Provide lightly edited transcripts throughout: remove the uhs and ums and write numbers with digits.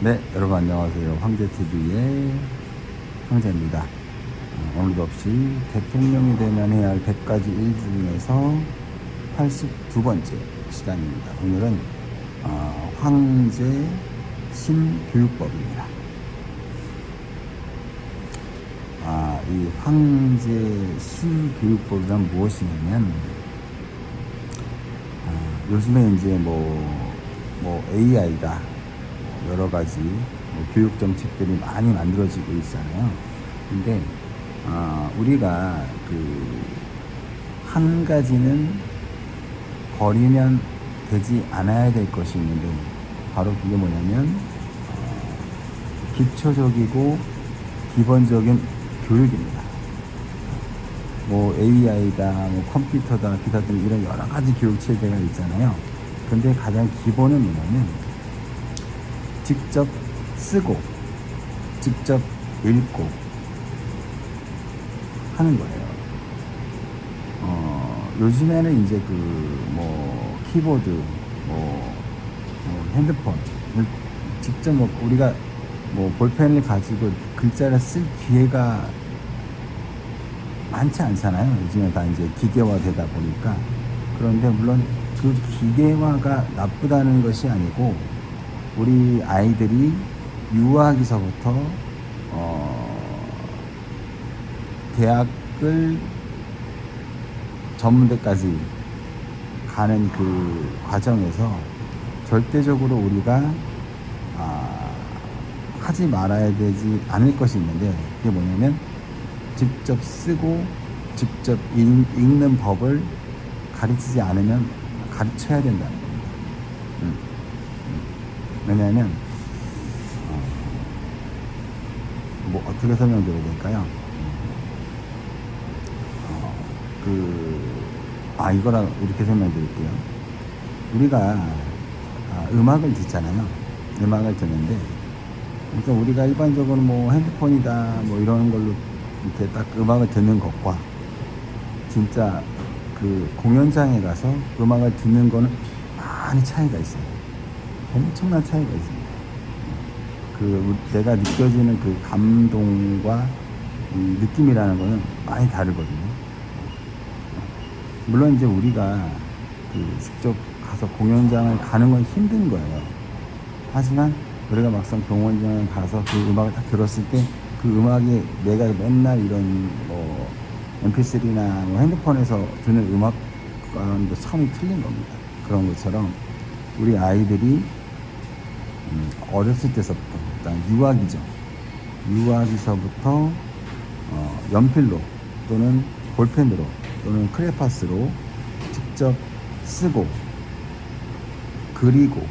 네, 여러분 안녕하세요. 황제TV의 황제입니다. 오늘도 없이 대통령이 되면 해야 할 100가지 일 중에서 82번째 시간입니다. 오늘은 황제 신교육법입니다. 이 황제 신교육법이란 무엇이냐면 요즘에 이제 뭐 AI가 여러 가지 교육 정책들이 많이 만들어지고 있잖아요. 근데 우리가 한 가지는 버리면 되지 않아야 될 것이 있는데 바로 그게 뭐냐면 기초적이고 기본적인 교육입니다. 뭐 AI다, 뭐 컴퓨터다, 기타 등 이런 여러 가지 교육 체계가 있잖아요. 근데 가장 기본은 뭐냐면 직접 쓰고 직접 읽고 하는 거예요. 요즘에는 이제 키보드, 핸드폰 직접 우리가 볼펜을 가지고 글자를 쓸 기회가 많지 않잖아요. 요즘에 다 이제 기계화되다 보니까. 그런데 물론 그 기계화가 나쁘다는 것이 아니고 우리 아이들이 유아기서부터 대학을 전문대까지 가는 그 과정에서 절대적으로 우리가 하지 말아야 되지 않을 것이 있는데 그게 뭐냐면 직접 쓰고 직접 읽는 법을 가르치지 않으면 가르쳐야 된다는 겁니다. 왜냐하면 어떻게 설명드려야 될까요? 이거랑 이렇게 설명드릴게요. 우리가 음악을 듣잖아요. 음악을 듣는데 그러니까 우리가 일반적으로 핸드폰이다 이런 걸로 이렇게 딱 음악을 듣는 것과 진짜 공연장에 가서 음악을 듣는 거는 많이 차이가 있어요. 엄청난 차이가 있습니다. 내가 느껴지는 감동과 느낌이라는 거는 많이 다르거든요. 물론 이제 우리가 직접 가서 공연장을 가는 건 힘든 거예요. 하지만 우리가 막상 공연장을 가서 그 음악을 딱 들었을 때 그 음악이 내가 맨날 이런 MP3나 핸드폰에서 듣는 음악과는 차원이 틀린 겁니다. 그런 것처럼 우리 아이들이 어렸을 때서부터 일단 유아기서부터 연필로 또는 볼펜으로 또는 크레파스로 직접 쓰고 그리고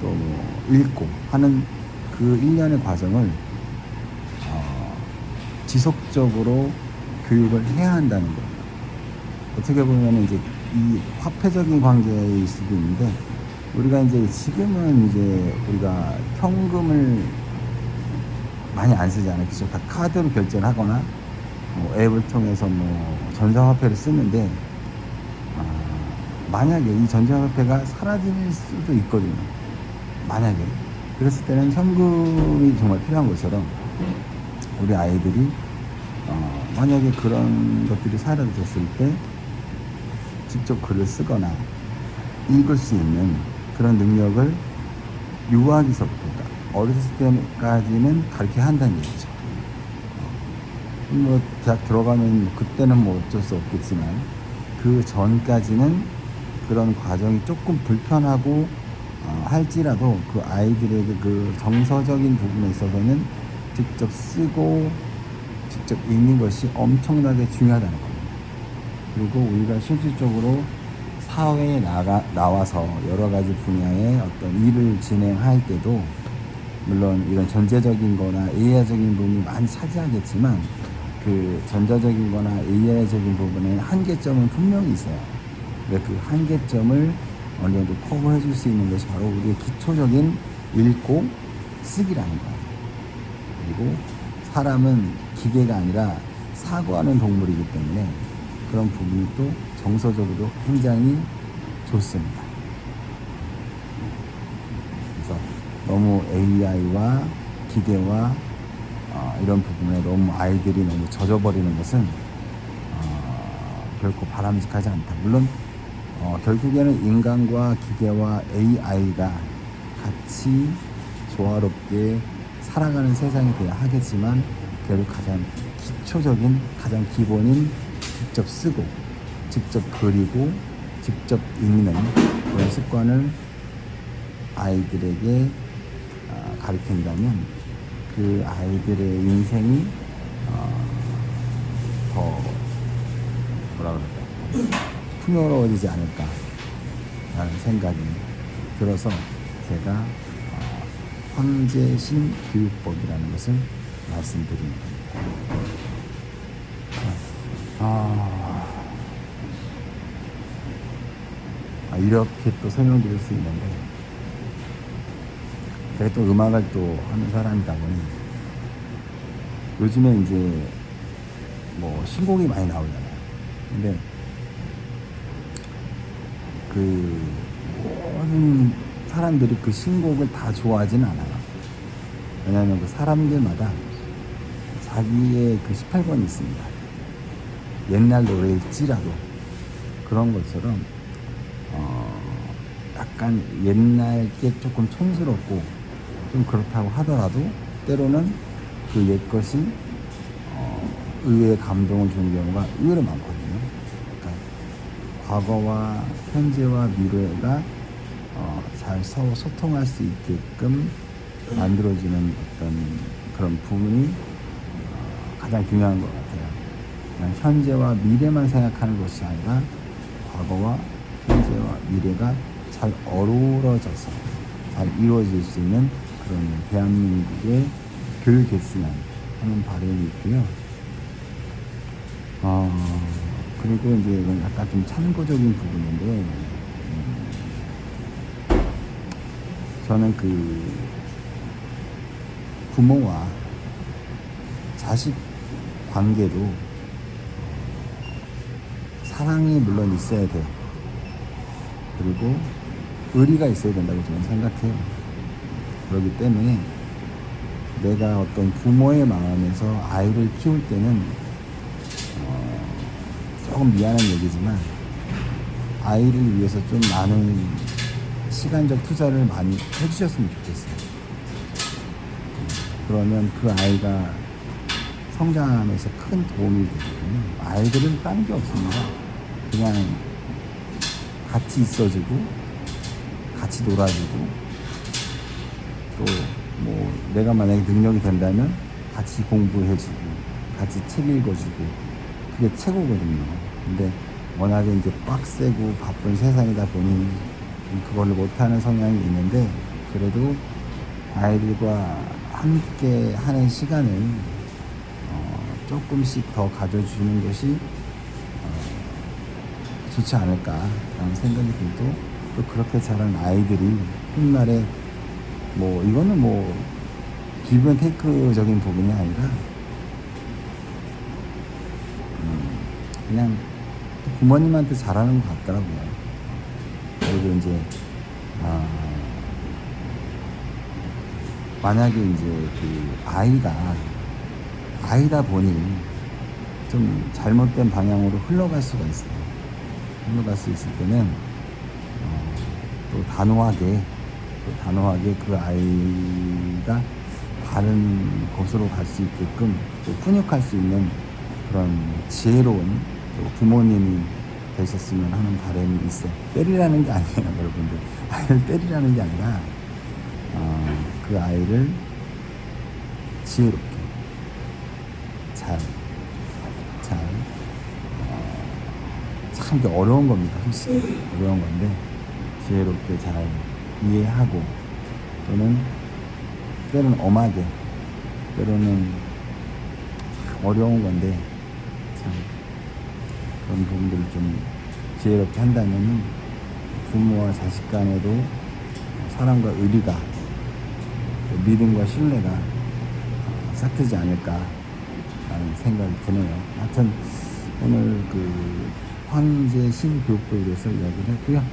또 읽고 하는 그 1년의 과정을 지속적으로 교육을 해야 한다는 거예요. 어떻게 보면 이제 이 화폐적인 관계일 수도 있는데 우리가 이제 지금은 이제 우리가 현금을 많이 안 쓰잖아요. 그죠? 다 카드로 결제를 하거나 앱을 통해서 전자화폐를 쓰는데 만약에 이 전자화폐가 사라질 수도 있거든요. 만약에 그랬을 때는 현금이 정말 필요한 것처럼 우리 아이들이 만약에 그런 것들이 사라졌을 때 직접 글을 쓰거나 읽을 수 있는 그런 능력을 유아기서부터 어렸을 때까지는 가르쳐야 한다는 얘기죠. 대학 들어가면 그때는 어쩔 수 없겠지만 그 전까지는 그런 과정이 조금 불편하고 할지라도 그 아이들에게 그 정서적인 부분에 있어서는 직접 쓰고 직접 읽는 것이 엄청나게 중요하다는 겁니다. 그리고 우리가 실질적으로 사회에 나와서 여러 가지 분야의 어떤 일을 진행할 때도 물론 이런 전제적인 거나 AI적인 부분이 많이 차지하겠지만 그 전자적인 거나 AI적인 부분에 한계점은 분명히 있어요. 그 한계점을 어느 정도 커버해 줄 수 있는 것이 바로 우리의 기초적인 읽고 쓰기라는 거예요. 그리고 사람은 기계가 아니라 사고하는 동물이기 때문에 그런 부분이 또 정서적으로 굉장히 좋습니다. 그래서 너무 AI와 기계와 이런 부분에 너무 아이들이 너무 젖어버리는 것은 결코 바람직하지 않다. 물론 결국에는 인간과 기계와 AI가 같이 조화롭게 살아가는 세상이 돼야 하겠지만, 결국 가장 기초적인, 가장 기본인 직접 쓰고 직접 그리고 직접 읽는 그런 습관을 아이들에게 가르친다면 그 아이들의 인생이 더 뭐라 그럴까, 풍요로워지지 않을까라는 생각이 들어서 제가 황제신 교육법이라는 것을 말씀드립니다. 이렇게 또 설명드릴 수 있는데, 제가 또 음악을 또 하는 사람이다 보니 요즘에 이제 뭐 신곡이 많이 나오잖아요. 근데 그 모든 사람들이 그 신곡을 다 좋아하진 않아요. 왜냐하면 그 사람들마다 자기의 그 18번이 있습니다. 옛날 노래일지라도 그런 것처럼 약간 옛날 게 조금 촌스럽고 좀 그렇다고 하더라도 때로는 그 옛것이 의외의 감동을 주는 경우가 의외로 많거든요. 그러니까 과거와 현재와 미래가 잘 서로 소통할 수 있게끔 만들어주는 어떤 그런 부분이 가장 중요한 것 같아요. 그냥 현재와 미래만 생각하는 것이 아니라 과거와 현재와 미래가 잘 어우러져서 잘 이루어질 수 있는 그런 대한민국의 교육했으면 하는 바람이 있고요. 그리고 이제 이건 약간 좀 참고적인 부분인데, 저는 그 부모와 자식 관계도 사랑이 물론 있어야 돼요. 그리고 의리가 있어야 된다고 저는 생각해요. 그렇기 때문에 내가 어떤 부모의 마음에서 아이를 키울 때는 조금 미안한 얘기지만 아이를 위해서 좀 많은 시간적 투자를 많이 해주셨으면 좋겠어요. 그러면 그 아이가 성장하면서 큰 도움이 되거든요. 아이들은 딴 게 없습니다. 그냥 같이 있어주고 같이 놀아주고, 또 뭐 내가 만약에 능력이 된다면 같이 공부해주고 같이 책 읽어주고, 그게 최고거든요. 근데 워낙에 이제 빡세고 바쁜 세상이다 보니 그걸 못하는 성향이 있는데, 그래도 아이들과 함께 하는 시간을 조금씩 더 가져주는 것이 좋지 않을까라는 생각이 들고, 또 그렇게 자란 아이들이 훗날에 뭐 이거는 뭐 기브 앤 테이크적인 부분이 아니라 그냥 부모님한테 잘하는 것 같더라고요. 그리고 이제 만약에 이제 그 아이다 보니 좀 잘못된 방향으로 흘러갈 수가 있어요. 흘러갈 수 있을 때는 또 단호하게 그 아이가 바른 곳으로 갈 수 있게끔 또 훈육할 수 있는 그런 지혜로운 또 부모님이 되셨으면 하는 바람이 있어요. 때리라는 게 아니에요, 여러분들. 아이를 때리라는 게 아니라 그 아이를 지혜롭게 참 이게 어려운 겁니다. 훨씬 어려운 건데 지혜롭게 잘 이해하고, 또는 때로는 엄하게, 때로는 어려운 건데 참 그런 부분들을 좀 지혜롭게 한다면은 부모와 자식 간에도 사랑과 의리가, 믿음과 신뢰가 싹트지 않을까라는 생각이 드네요. 하여튼 오늘 그 황제 신교육부에 대해서 이야기를 했고요.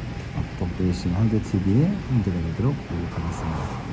구독되신 황제TV의 황제가 되도록 노력하겠습니다.